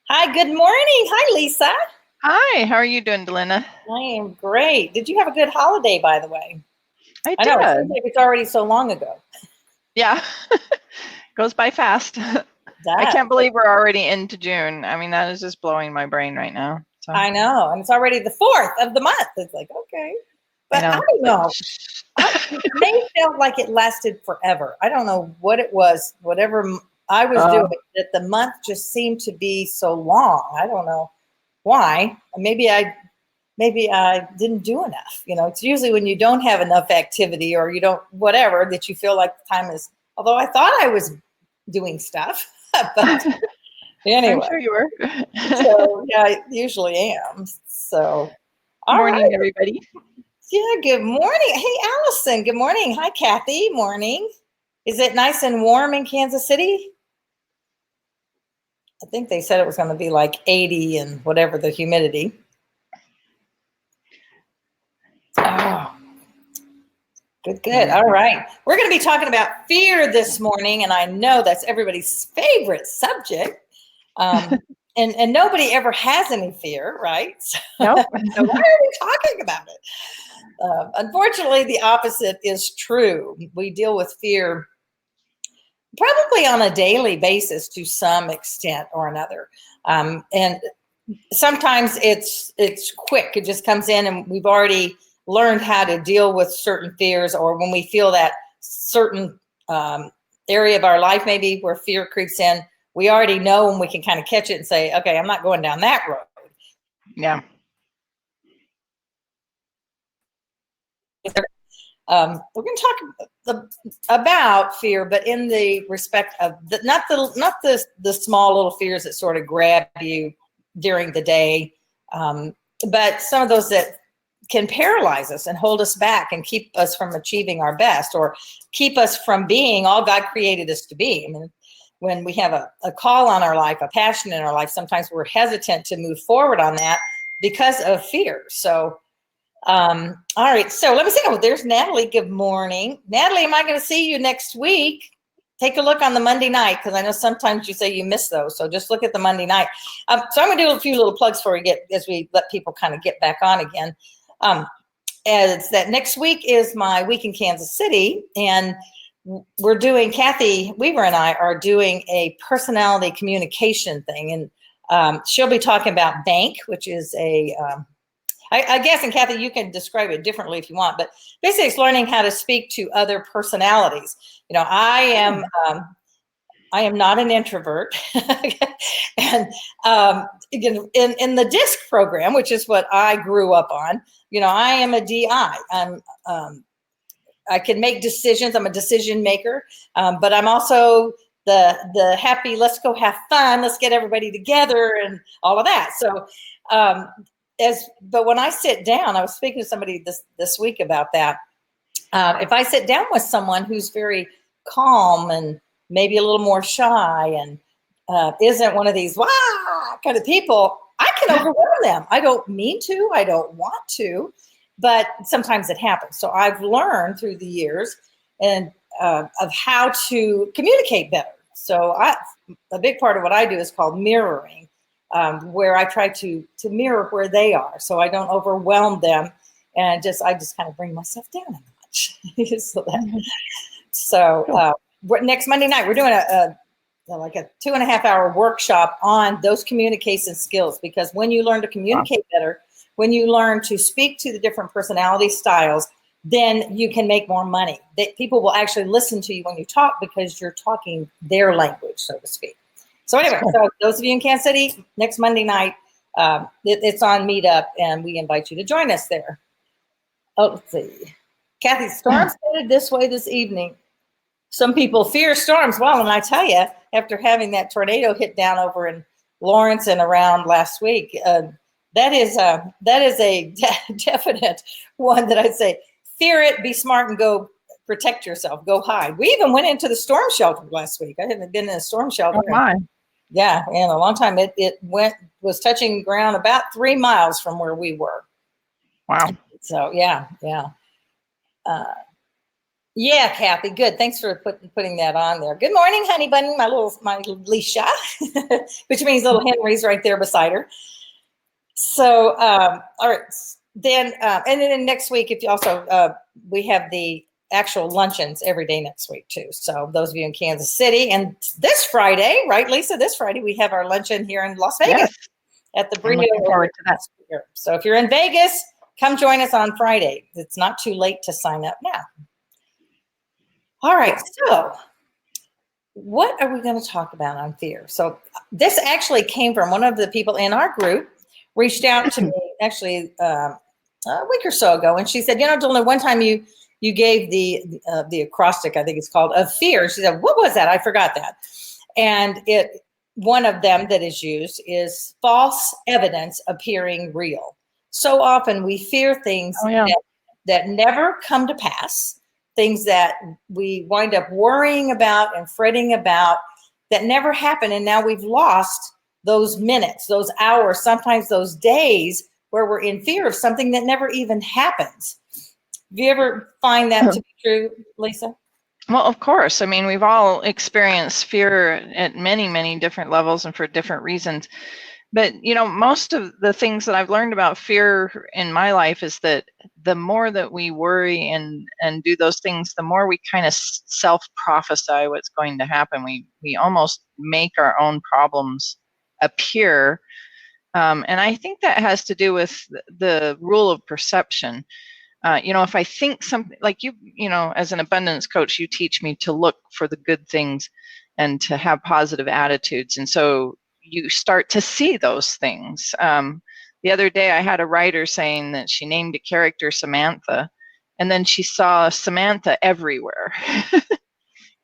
Hi, good morning. Hi, Lisa. Hi, how are you doing, Delinda? I am great. Did you have a good holiday, by the way? I I know it seems did. like it's already so long ago. Yeah, goes by fast. I That can't believe we're already into June. I mean, that is just blowing my brain right now. So I know, and it's already the 4th of the month. It's like, okay, I but I know. don't Like, know. May felt like it lasted forever. I don't know what it was. Whatever I was doing, uh, that the month just seemed to be so long. I don't know why. Maybe I didn't do enough. It's usually when you don't have enough activity or you don't, whatever, that you feel like the time is, although I thought I was doing stuff, but I'm anyway, sure you were. so yeah, I usually am. So, all Morning, right. everybody. Yeah, good morning. Hey, Allison, good morning. Hi, Kathy. Morning. Is it nice and warm in Kansas City? I think they said it was going to be like 80 and whatever the humidity. Oh, good, good. All right. We're going to be talking about fear this morning, and I know that's everybody's favorite subject. And nobody ever has any fear, right? Nope. So why are we talking about it? Unfortunately, the opposite is true. We deal with fear probably on a daily basis to some extent or another. And sometimes it's quick. It just comes in and we've already learned how to deal with certain fears, or when we feel that certain area of our life maybe where fear creeps in, we already know and we can kind of catch it and say, okay, I'm not going down that road. Yeah. We're going to talk about fear, but in the respect of not the small little fears that sort of grab you during the day, but some of those that can paralyze us and hold us back and keep us from achieving our best, or keep us from being all God created us to be. I mean, when we have a call on our life, a passion in our life, sometimes we're hesitant to move forward on that because of fear. So, all right, so let me see. Oh, there's Natalie. Good morning. Natalie, am I going to see you next week? Take a look on the Monday night, because I know sometimes you say you miss those. So just look at the Monday night. So I'm going to do a few little plugs for you as we let people kind of get back on again. As that next week is my week in Kansas City, and we're doing, Kathy Weaver and I are doing a personality communication thing, and she'll be talking about BANK, which is I guess, and Kathy, you can describe it differently if you want, but basically it's learning how to speak to other personalities. I am not an introvert. And in the DISC program, which is what I grew up on, I am a DI. I can make decisions. I'm a decision maker, but I'm also the happy, let's go have fun, let's get everybody together and all of that. So but when I sit down, I was speaking to somebody this week about that. If I sit down with someone who's very calm and maybe a little more shy and isn't one of these wah kind of people, I can overwhelm them. I don't mean to, I don't want to, but sometimes it happens. So I've learned through the years and of how to communicate better. So a big part of what I do is called mirroring, where I try to mirror where they are, so I don't overwhelm them, and I just kind of bring myself down a notch. Next Monday night we're doing like a 2.5-hour workshop on those communication skills, because when you learn to communicate better, when you learn to speak to the different personality styles, then you can make more money. People will actually listen to you when you talk because you're talking their language, so to speak. So anyway, so those of you in Kansas City, next Monday night, it's on Meetup, and we invite you to join us there. Oh, let's see. Kathy, storms headed this way this evening. Some people fear storms. Well, and I tell you, after having that tornado hit down over in Lawrence and around last week, that is a definite one that I'd say, fear it, be smart, and go protect yourself, go hide. We even went into the storm shelter last week. I haven't been in a storm shelter. Oh my. Yeah, in a long time. It was touching ground about 3 miles from where we were. Wow. So yeah. Yeah, Kathy, good. Thanks for putting that on there. Good morning, honey bunny, my Leisha, which means little Henry's right there beside her. So, all right, then, and then next week, if you also, we have the actual luncheons every day next week too. So those of you in Kansas City, and this Friday, right, Lisa, this Friday, we have our luncheon here in Las Vegas at the Brio. Looking forward to that. So if you're in Vegas, come join us on Friday. It's not too late to sign up now. All right, so what are we going to talk about on fear? So this actually came from one of the people in our group, reached out to me actually a week or so ago, and she said, Delinda, one time you gave the acrostic, I think it's called, of fear. She said, what was that? I forgot that. And one of them that is used is false evidence appearing real. So often we fear things that never come to pass, things that we wind up worrying about and fretting about that never happen. And now we've lost those minutes, those hours, sometimes those days where we're in fear of something that never even happens. Do you ever find that to be true, Lisa? Well, of course. I mean, we've all experienced fear at many, many different levels and for different reasons. But, most of the things that I've learned about fear in my life is that the more that we worry and do those things, the more we kind of self-prophesy what's going to happen. We almost make our own problems appear. And I think that has to do with the rule of perception. If I think something like as an abundance coach, you teach me to look for the good things and to have positive attitudes. And so you start to see those things. The other day I had a writer saying that she named a character Samantha, and then she saw Samantha everywhere.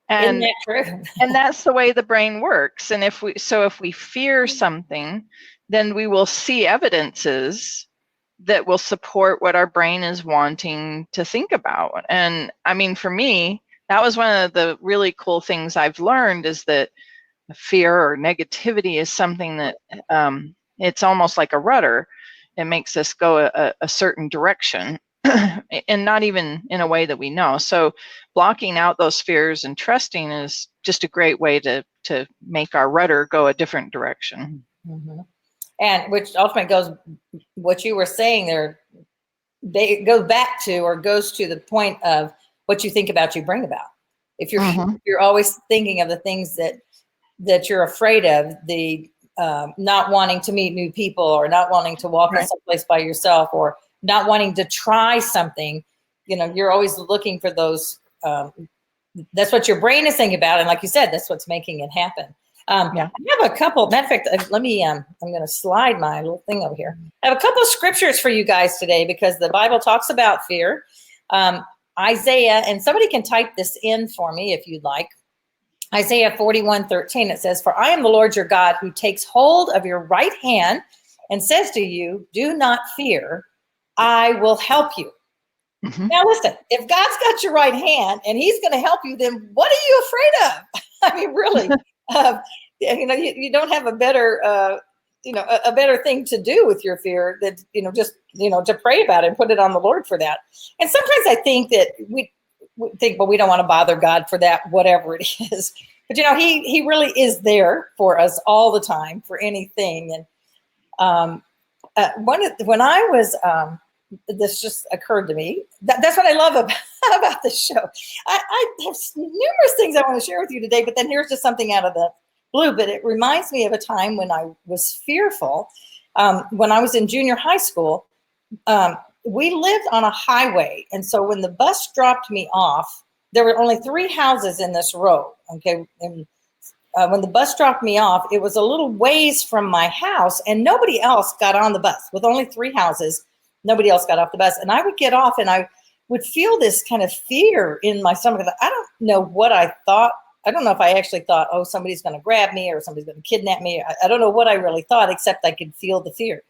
And, isn't that true? And that's the way the brain works. And if we fear something, then we will see evidences that will support what our brain is wanting to think about. And I mean, for me, that was one of the really cool things I've learned, is that fear or negativity is something that it's almost like a rudder. It makes us go a certain direction and not even in a way that we know. So blocking out those fears and trusting is just a great way to make our rudder go a different direction. Mm-hmm. And which ultimately goes, what you were saying there, they go back to or goes to the point of what you think about, you bring about. If you're always thinking of the things that you're afraid of, the not wanting to meet new people, or not wanting to walk in someplace by yourself, or not wanting to try something, you're always looking for those. That's what your brain is thinking about. And like you said, that's what's making it happen. I have a couple, matter of fact, let me, I'm going to slide my little thing over here. I have a couple of scriptures for you guys today, because the Bible talks about fear. Isaiah, and somebody can type this in for me if you'd like. Isaiah 41:13, it says, "For I am the Lord your God, who takes hold of your right hand and says to you, do not fear, I will help you." Mm-hmm. Now listen, if God's got your right hand and he's going to help you, then what are you afraid of? I mean, really, you don't have a better, a better thing to do with your fear than, just, to pray about it and put it on the Lord for that. And sometimes I think that we think, well, we don't want to bother God for that, whatever it is. But, he really is there for us all the time for anything. And when I was, this just occurred to me. That's what I love about this show. I have numerous things I want to share with you today, but then here's just something out of the blue. But it reminds me of a time when I was fearful. When I was in junior high school, we lived on a highway. And so when the bus dropped me off, there were only 3 houses in this row. Okay. And when the bus dropped me off, it was a little ways from my house, and nobody else got on the bus. With only 3 houses, nobody else got off the bus. And I would get off and I would feel this kind of fear in my stomach. I don't know what I thought. I don't know if I actually thought, oh, somebody's going to grab me or somebody's going to kidnap me. I don't know what I really thought, except I could feel the fear.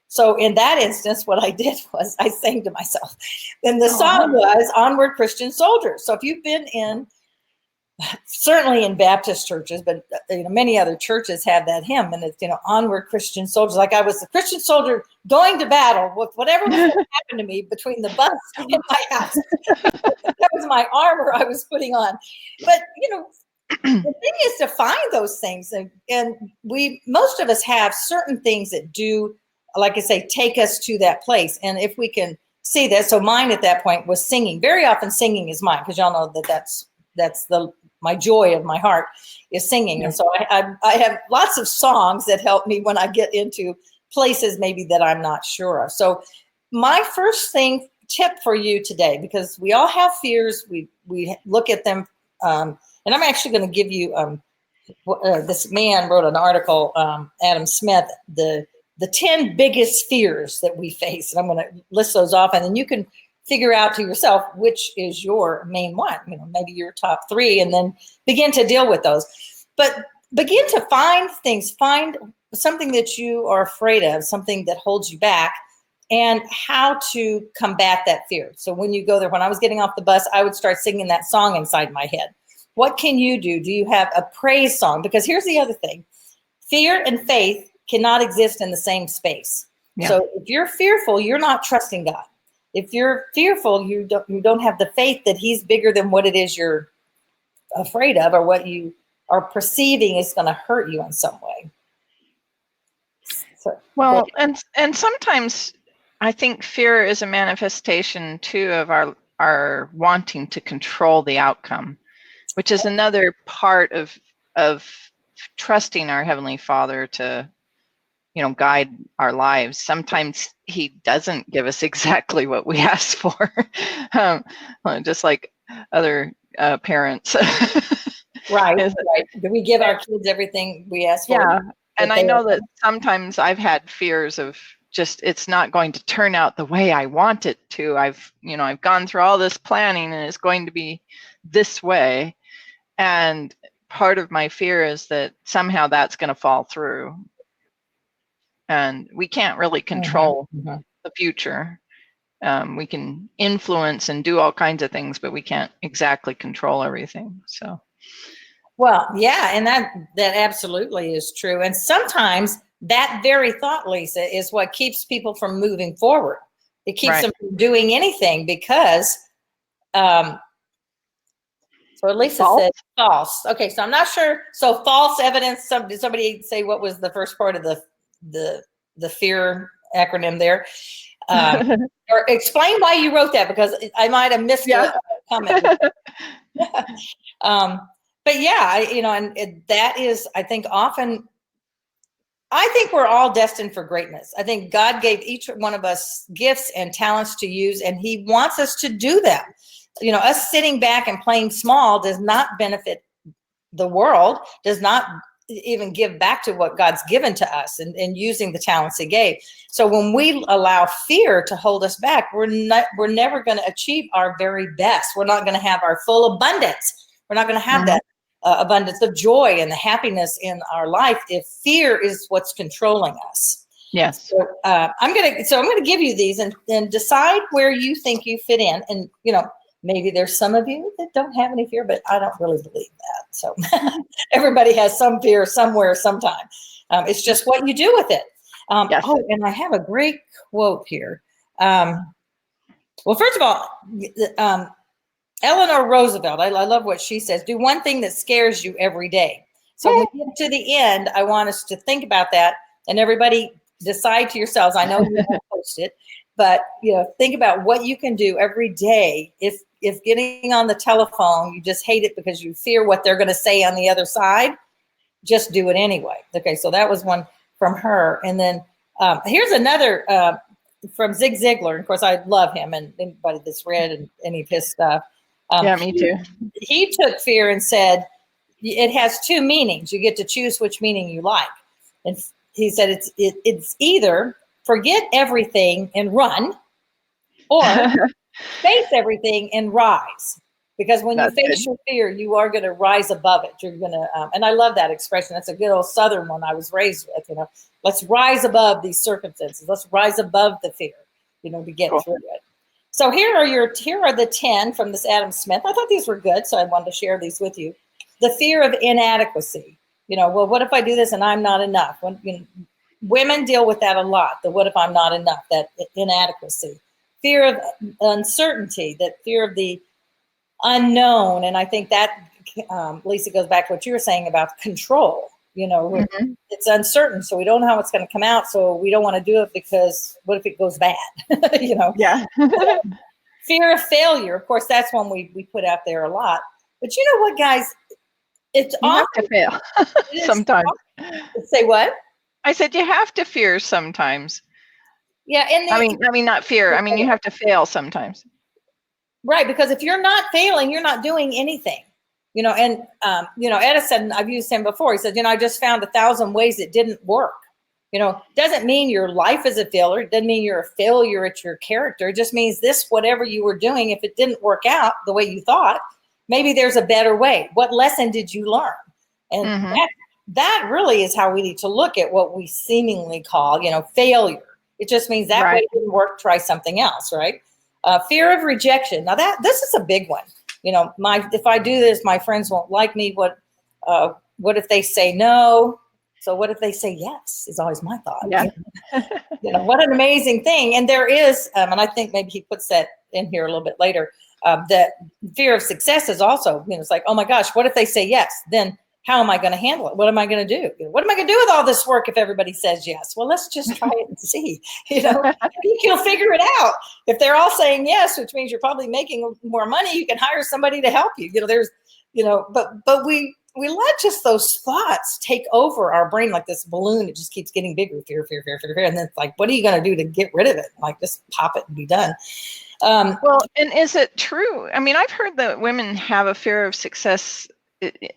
So in that instance, what I did was I sang to myself. And the song was Onward Christian Soldiers. So if you've been in certainly in Baptist churches, but many other churches have that hymn, and it's onward Christian soldiers. Like I was a Christian soldier going to battle with whatever was going to happen to me between the bus and my house. That was my armor I was putting on. But the thing is to find those things, and most of us have certain things that do, like I say, take us to that place. And if we can see that, so mine at that point was singing. Very often singing is mine, because y'all know that's my joy of my heart is singing. And so I have lots of songs that help me when I get into places maybe that I'm not sure of. So my first tip for you today, because we all have fears, we look at them, and I'm actually going to give you, this man wrote an article, Adam Smith, the 10 biggest fears that we face. And I'm going to list those off, and then you can figure out to yourself which is your main one, maybe your top 3, and then begin to deal with those. But begin to find something that you are afraid of, something that holds you back, and how to combat that fear. So when you go there, when I was getting off the bus, I would start singing that song inside my head. What can you do? Do you have a praise song? Because here's the other thing. Fear and faith cannot exist in the same space. Yeah. So if you're fearful, you're not trusting God. If you're fearful, you don't have the faith that he's bigger than what it is you're afraid of, or what you are perceiving is going to hurt you in some way. So, well, and sometimes I think fear is a manifestation too of our wanting to control the outcome, which is another part of trusting our Heavenly Father to guide our lives. Sometimes he doesn't give us exactly what we ask for, just like other parents. Right. Do we give our kids everything we ask for? Yeah, and I know that sometimes I've had fears of just, it's not going to turn out the way I want it to. I've gone through all this planning, and it's going to be this way. And part of my fear is that somehow that's going to fall through. And we can't really control the future. We can influence and do all kinds of things, but we can't exactly control everything. So, well, yeah, and that absolutely is true. And sometimes that very thought, Lisa, is what keeps people from moving forward. It keeps them from doing anything, because, so Lisa said false. Okay, so I'm not sure. So false evidence. Did somebody say what was the first part of the fear acronym there? Or explain why you wrote that, because I might have missed a comment. But yeah, and that is, I think we're all destined for greatness. I think God gave each one of us gifts and talents to use, and he wants us to do them. Us sitting back and playing small does not benefit the world, does not even give back to what God's given to us, and using the talents he gave. So when we allow fear to hold us back, we're never going to achieve our very best. We're not going to have our full abundance. We're not going to have that abundance of joy and the happiness in our life if fear is what's controlling us. Yes. So I'm going to give you these and decide where you think you fit in. And maybe there's some of you that don't have any fear, but I don't really believe that. So everybody has some fear somewhere, sometime. It's just what you do with it. Yes. Oh, and I have a great quote here. Well, first of all, Eleanor Roosevelt, I love what she says. Do one thing that scares you every day. So when we get to the end, I want us to think about that, and everybody decide to yourselves. I know you won't post it, but think about what you can do every day. If getting on the telephone, you just hate it because you fear what they're going to say on the other side, just do it anyway. Okay, so that was one from her. And then here's another from Zig Ziglar. Of course, I love him, and anybody that's read any of his stuff. Yeah, me too. He took fear and said, it has 2 meanings. You get to choose which meaning you like. And he said it's either forget everything and run, or face everything and rise. Because when you face your fear, you are going to rise above it. You're going to, and I love that expression. That's a good old Southern one I was raised with. Let's rise above these circumstances. Let's rise above the fear, to get through it. So here are the 10 from this Adam Smith. I thought these were good, so I wanted to share these with you. the fear of inadequacy. Well, what if I do this and I'm not enough? Women deal with that a lot. The what if I'm not enough, that inadequacy. Fear of uncertainty, that fear of the unknown. And I think that, Lisa, goes back to what you were saying about control. It's uncertain, so we don't know how it's going to come out. So we don't want to do it because what if it goes bad? Yeah. Fear of failure. Of course, that's one we put out there a lot. But you know what, guys? It's you have to fail sometimes. Say what? I said you have to fear sometimes. Yeah, I mean, not fear. I mean, you have to fail sometimes. Right, because if you're not failing, you're not doing anything. And Edison, I've used him before. He said, I just found 1,000 ways it didn't work. Doesn't mean your life is a failure. It doesn't mean you're a failure at your character. It just means whatever you were doing, if it didn't work out the way you thought, maybe there's a better way. What lesson did you learn? And that really is how we need to look at what we seemingly call, failure. It just means that way didn't work, try something else, right? Fear of rejection. Now this is a big one. If I do this, my friends won't like me. What if they say no? So what if they say yes? Is always my thought. Yeah. What an amazing thing. And there is, and I think maybe he puts that in here a little bit later. That fear of success is also, it's like, oh my gosh, what if they say yes? Then how am I going to handle it? What am I going to do? What am I going to do with all this work if everybody says yes? Well, let's just try it and see. I think you'll figure it out. If they're all saying yes, which means you're probably making more money, you can hire somebody to help you. But we let just those thoughts take over our brain like this balloon. It just keeps getting bigger, fear, fear, fear, fear, fear. And then it's like, what are you going to do to get rid of it? Like, just pop it and be done. Well, and is it true? I mean, I've heard that women have a fear of success,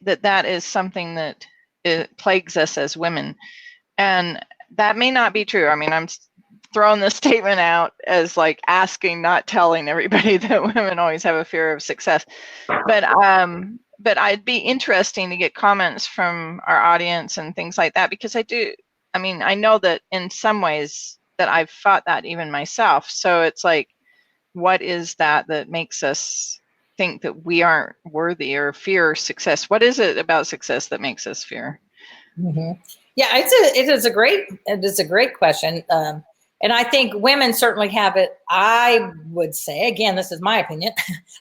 that is something that it plagues us as women. And that may not be true. I mean, I'm throwing this statement out as like asking, not telling everybody that women always have a fear of success. But I'd be interesting to get comments from our audience and things like that, because I know that in some ways that I've fought that even myself. So it's like, what is that makes us think that we aren't worthy or fear success? What is it about success that makes us fear? Mm-hmm. Yeah, it is a great question. And I think women certainly have it. I would say, again, this is my opinion.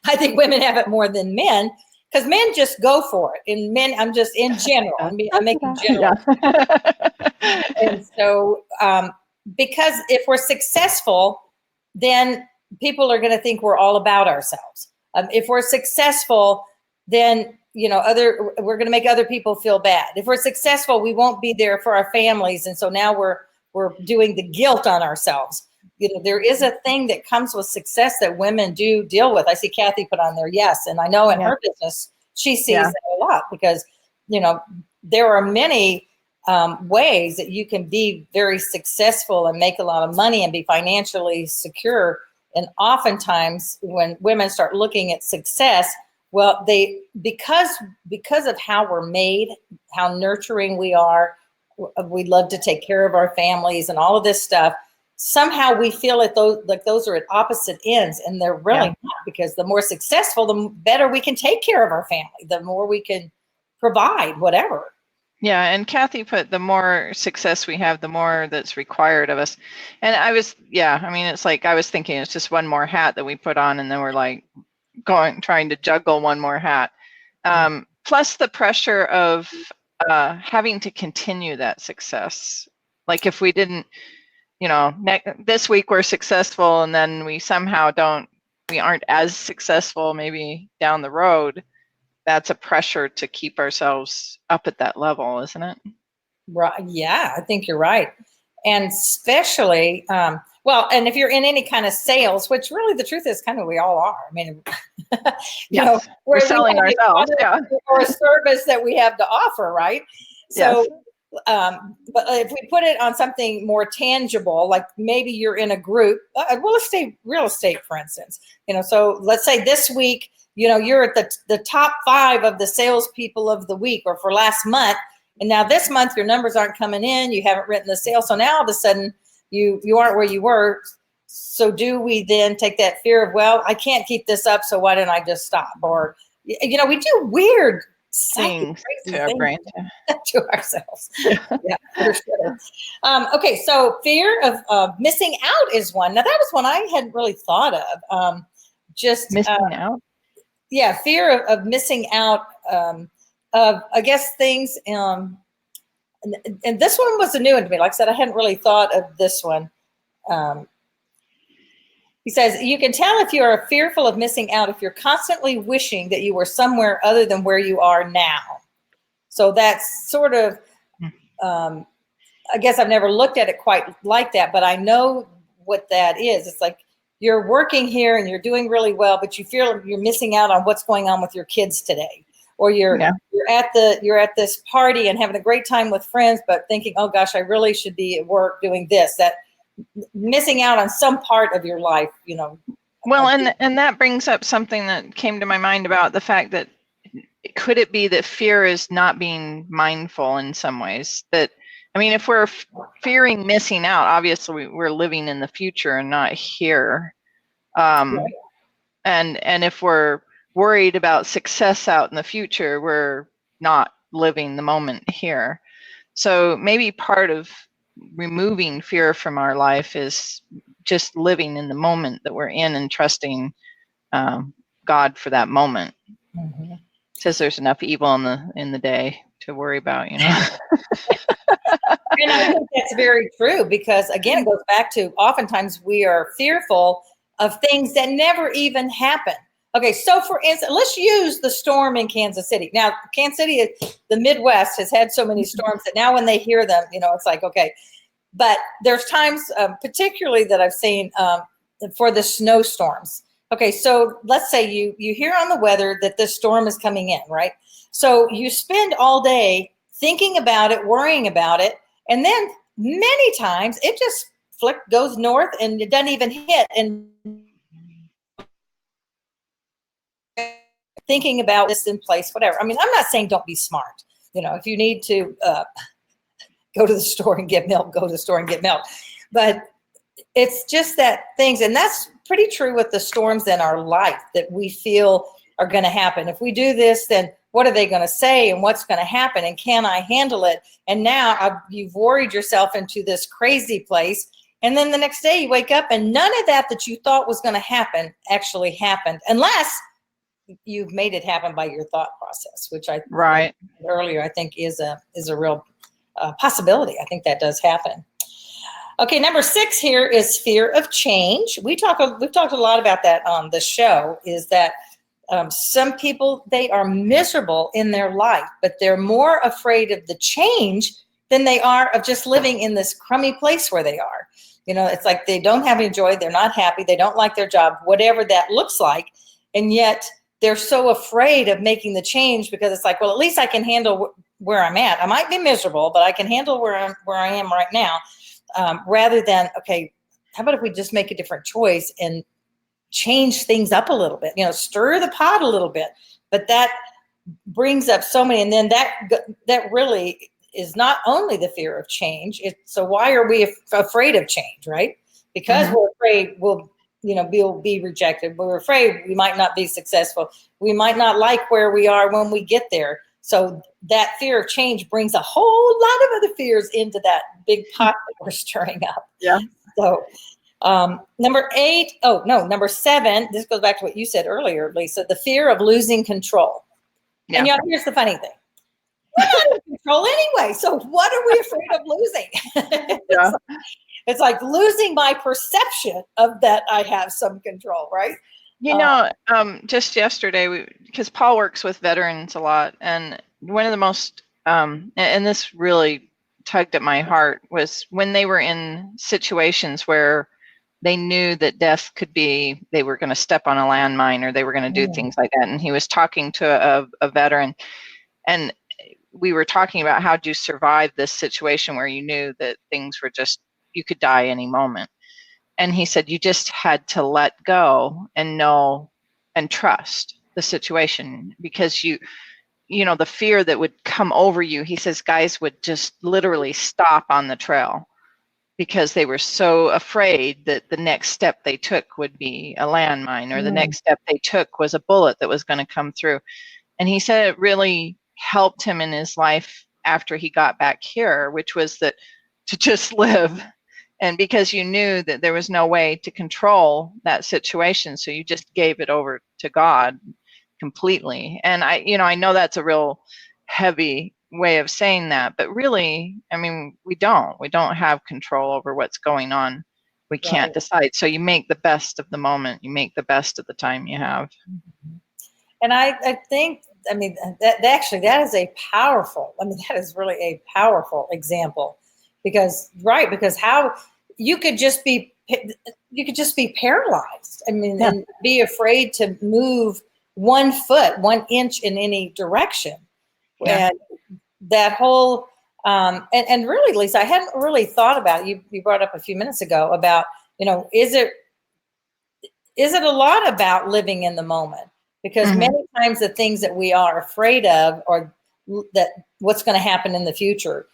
I think women have it more than men, because men just go for it. And men, I'm just in general. I'm making general. Yeah. And so, because if we're successful, then people are going to think we're all about ourselves. If we're successful, then we're going to make other people feel bad. If we're successful, we won't be there for our families, and so now we're doing the guilt on ourselves. There is a thing that comes with success that women do deal with. I see Kathy put on there, yes, and I know in her business she sees that a lot, because there are many ways that you can be very successful and make a lot of money and be financially secure. And oftentimes when women start looking at success, well, because of how we're made, how nurturing we are, we love to take care of our families and all of this stuff. Somehow we feel like those are at opposite ends, and they're really not, because the more successful, the better we can take care of our family, the more we can provide whatever. Yeah, and Kathy put, the more success we have, the more that's required of us. And it's like, I was thinking it's just one more hat that we put on, and then we're like trying to juggle one more hat. Plus the pressure of having to continue that success. Like if we didn't, this week we're successful, and then we somehow we aren't as successful maybe down the road. That's a pressure to keep ourselves up at that level, isn't it? Right. Yeah, I think you're right. And especially, and if you're in any kind of sales, which really the truth is kind of we all are. I mean, we're selling ourselves, or a service that we have to offer, right? So, but if we put it on something more tangible, like maybe you're in a group, real estate, for instance, so let's say this week, you're at the top 5 of the salespeople of the week or for last month. And now this month, your numbers aren't coming in. You haven't written the sale. So now all of a sudden you aren't where you were. So do we then take that fear of, well, I can't keep this up, so why don't I just stop? Or, we do weird sing crazy to our things brain. to ourselves. Yeah. Yeah, for sure. Okay, so fear of missing out is one. Now that was one I hadn't really thought of. Missing out. Yeah, fear of missing out of, I guess, things. And this one was a new one to me. Like I said, I hadn't really thought of this one. Um, he says, you can tell if you are fearful of missing out if you're constantly wishing that you were somewhere other than where you are now. So that's sort of, I guess I've never looked at it quite like that, but I know what that is. It's like you're working here and you're doing really well, but you feel you're missing out on what's going on with your kids today. Or you're at this party and having a great time with friends, but thinking, oh gosh, I really should be at work doing this. That missing out on some part of your life, you know. Well, and that brings up something that came to my mind about the fact that could it be that fear is not being mindful in some ways? That, I mean, if we're fearing missing out, obviously we're living in the future and not here. And if we're worried about success out in the future, we're not living the moment here. So maybe part of removing fear from our life is just living in the moment that we're in and trusting God for that moment. Mm-hmm. Says there's enough evil in the day to worry about, you know. And I think that's very true because, again, it goes back to oftentimes we are fearful of things that never even happen. Okay, so for instance, let's use the storm in Kansas City. Now, Kansas City, the Midwest, has had so many storms that now when they hear them, you know, it's like, okay. But there's times, particularly that I've seen for the snowstorms. Okay, so let's say you hear on the weather that this storm is coming in, right? So you spend all day thinking about it, worrying about it, and then many times it just goes north and it doesn't even hit. And thinking about this in place, whatever. I mean, I'm not saying don't be smart. You know, if you need to go to the store and get milk, go to the store and get milk. But it's just that things, and that's pretty true with the storms in our life that we feel are going to happen. If we do this, then what are they going to say and what's going to happen and can I handle it? And now you've worried yourself into this crazy place. And then the next day you wake up and none of that you thought was going to happen actually happened, unless you've made it happen by your thought process, which I earlier I think is a real possibility. I think that does happen. Okay, number 6 here is fear of change. We've talked a lot about that on the show. Is that some people, they are miserable in their life, but they're more afraid of the change than they are of just living in this crummy place where they are. You know, it's like they don't have any joy, they're not happy, they don't like their job, whatever that looks like, and yet they're so afraid of making the change because it's like, well, at least I can handle where I'm at. I might be miserable, but I can handle where I am right now, rather than, okay, how about if we just make a different choice and change things up a little bit, you know, stir the pot a little bit. But that brings up so many, and then that really is not only the fear of change. So why are we afraid of change, right? Because we're afraid we'll be rejected. We're afraid we might not be successful. We might not like where we are when we get there. So that fear of change brings a whole lot of other fears into that big pot that we're stirring up. Yeah. So number 7, this goes back to what you said earlier, Lisa, the fear of losing control. Yeah. And here's the funny thing. We're not in control anyway. So what are we afraid of losing? Yeah. It's like losing my perception of that I have some control, right? You know, just yesterday, because Paul works with veterans a lot, and one of the most, and this really tugged at my heart, was when they were in situations where they knew that death could be, they were going to step on a landmine or they were going to do things like that. And he was talking to a veteran, and we were talking about how do you survive this situation where you knew that things were just, you could die any moment. And he said, you just had to let go and know and trust the situation, because you know, the fear that would come over you, he says, guys would just literally stop on the trail because they were so afraid that the next step they took would be a landmine, or the next step they took was a bullet that was going to come through. And he said it really helped him in his life after he got back here, which was that to just live. And because you knew that there was no way to control that situation, so you just gave it over to God completely. And I know that's a real heavy way of saying that, but really, I mean, we don't have control over what's going on. We can't decide. So you make the best of the moment. You make the best of the time you have. And I think, I mean, that actually, that is a powerful, I mean, that is really a powerful example, because how you could just be paralyzed. I mean, and be afraid to move 1 foot, 1 inch in any direction. And that whole, and really, Lisa, I hadn't really thought about it. You brought up a few minutes ago about, is it a lot about living in the moment? Because many times the things that we are afraid of, or that what's going to happen in the future,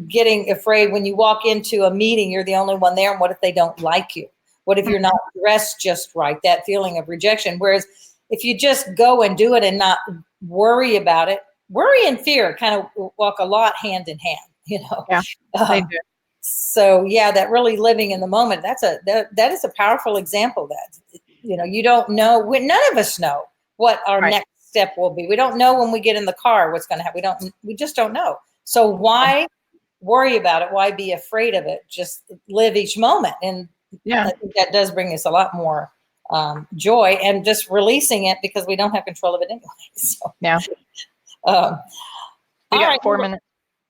getting afraid when you walk into a meeting, you're the only one there. And what if they don't like you? What if you're not dressed just right? That feeling of rejection. Whereas if you just go and do it and not worry about it, worry and fear kind of walk a lot hand in hand, Yeah, they do. So yeah, that really living in the moment, that is a powerful example that, you don't know, none of us know what our next step will be. We don't know when we get in the car what's going to happen. We just don't know. So why worry about it? Why be afraid of it? Just live each moment. And I think that does bring us a lot more joy, and just releasing it, because we don't have control of it anyway. So yeah. We got 4 minutes.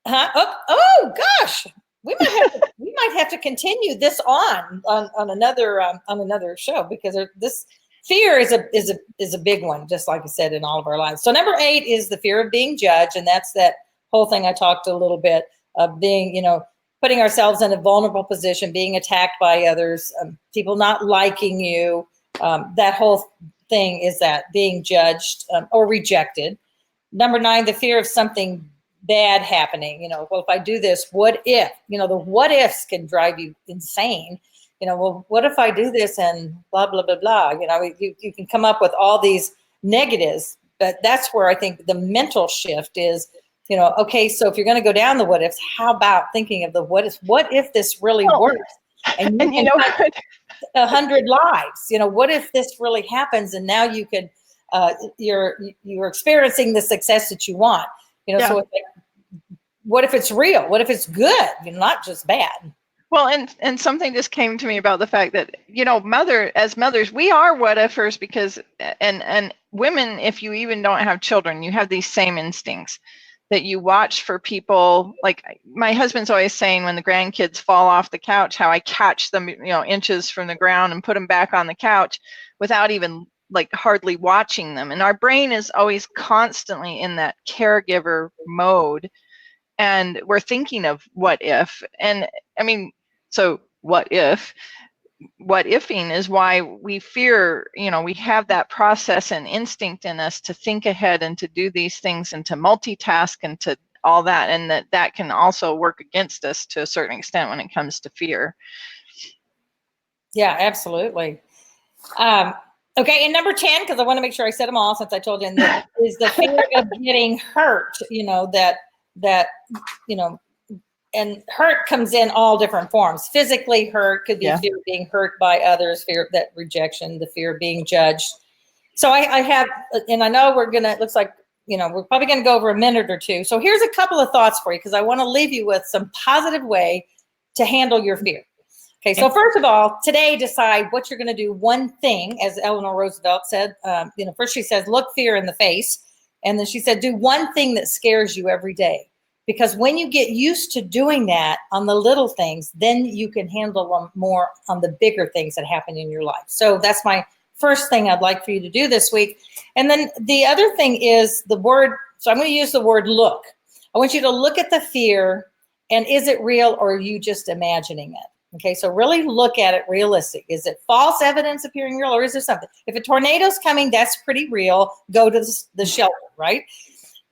Oh gosh, we might have to continue this on another show, because this fear is a big one, just like I said, in all of our lives. So number 8 is the fear of being judged, and that's that whole thing I talked a little bit of being, putting ourselves in a vulnerable position, being attacked by others, people not liking you. That whole thing is that being judged or rejected. Number 9, the fear of something bad happening. Well, if I do this, what if? The what ifs can drive you insane. Well, what if I do this and blah, blah, blah, blah. You can come up with all these negatives, but that's where I think the mental shift is, okay, so if you're going to go down the what ifs, how about thinking of the what if this really works? And you know what? 100 lives. What if this really happens? And now you could, you're experiencing the success that you want. So it's like, what if it's real? What if it's good? Not just bad. Well, and something just came to me about the fact that, as mothers, we are what ifers, because, and women, if you even don't have children, you have these same instincts that you watch for people. Like my husband's always saying, when the grandkids fall off the couch, how I catch them, inches from the ground and put them back on the couch without even hardly watching them. And our brain is always constantly in that caregiver mode. And we're thinking of what if. And I mean, so what ifing is why we fear, we have that process and instinct in us to think ahead and to do these things and to multitask and to all that. And that can also work against us to a certain extent when it comes to fear. Yeah, absolutely. Okay, and number 10, because I want to make sure I said them all since I told you, is the fear of getting hurt. And hurt comes in all different forms. Physically hurt could be fear of being hurt by others, fear of that rejection, the fear of being judged. So I have, and I know it looks like, we're probably going to go over a minute or two. So here's a couple of thoughts for you, because I want to leave you with some positive way to handle your fear. Okay, so first of all, today decide what you're going to do. One thing, as Eleanor Roosevelt said, first she says, look fear in the face. And then she said, do one thing that scares you every day. Because when you get used to doing that on the little things, then you can handle them more on the bigger things that happen in your life. So that's my first thing I'd like for you to do this week. And then the other thing is the word. So I'm going to use the word look. I want you to look at the fear, and is it real, or are you just imagining it? Okay, so really look at it realistic. Is it false evidence appearing real, or is there something? If a tornado's coming, that's pretty real. Go to the shelter, right?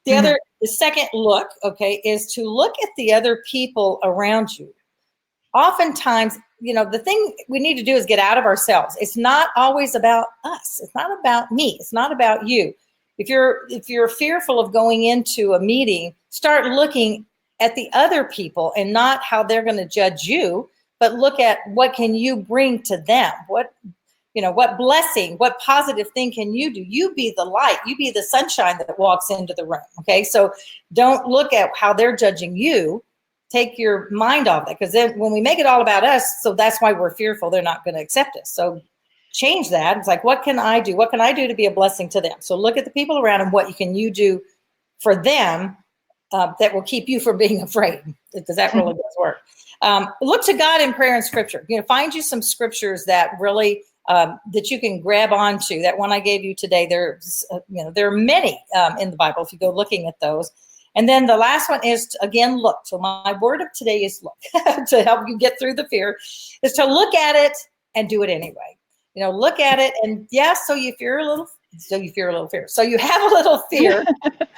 The second look, okay, is to look at the other people around you. Oftentimes, the thing we need to do is get out of ourselves. It's not always about us. It's not about me. It's not about you. If you're fearful of going into a meeting, start looking at the other people and not how they're going to judge you, but look at what can you bring to them. What blessing, what positive thing can you do? You be the light. You be the sunshine that walks into the room. Okay. So don't look at how they're judging you. Take your mind off that, because then when we make it all about us, so that's why we're fearful they're not going to accept us. So change that. It's like, what can I do? What can I do to be a blessing to them? So look at the people around and what can you do for them that will keep you from being afraid, because that really does work. Look to God in prayer and scripture. Find you some scriptures that really that you can grab onto. That one I gave you today, there are many in the Bible if you go looking at those. And then the last one is to, again, look. So my word of today is look. To help you get through the fear is to look at it and do it anyway. Look at it, and yes, so you have a little fear.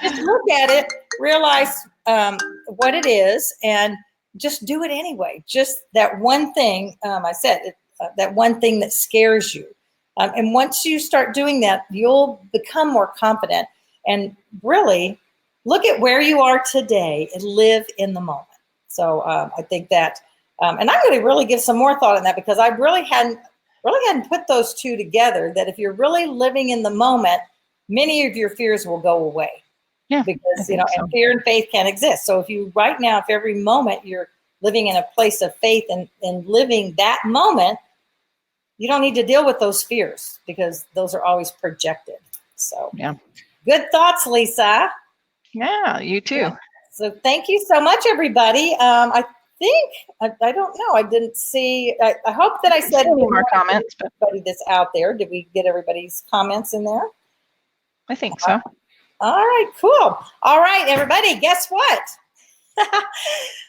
Just look at it, realize what it is, and just do it anyway. Just that one thing, I said, that one thing that scares you. And once you start doing that, you'll become more confident and really look at where you are today and live in the moment. So I think that, and I'm going to really give some more thought on that, because I really hadn't put those two together, that if you're really living in the moment, many of your fears will go away. Yeah, because, and fear and faith can exist. So if every moment you're living in a place of faith and living that moment, you don't need to deal with those fears, because those are always projected. So yeah, good thoughts, Lisa. Yeah, you too. Yeah. So thank you so much, everybody. I think, I don't know, I didn't see, I hope that I said any more comments. Everybody that's out there, did we get everybody's comments in there? I think so. All right, cool. All right, everybody, guess what?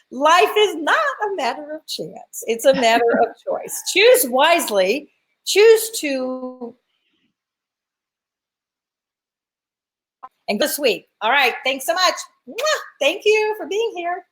Life is not a matter of chance. It's a matter of choice. Choose wisely. Choose to. And go this week. All right, thanks so much. Thank you for being here.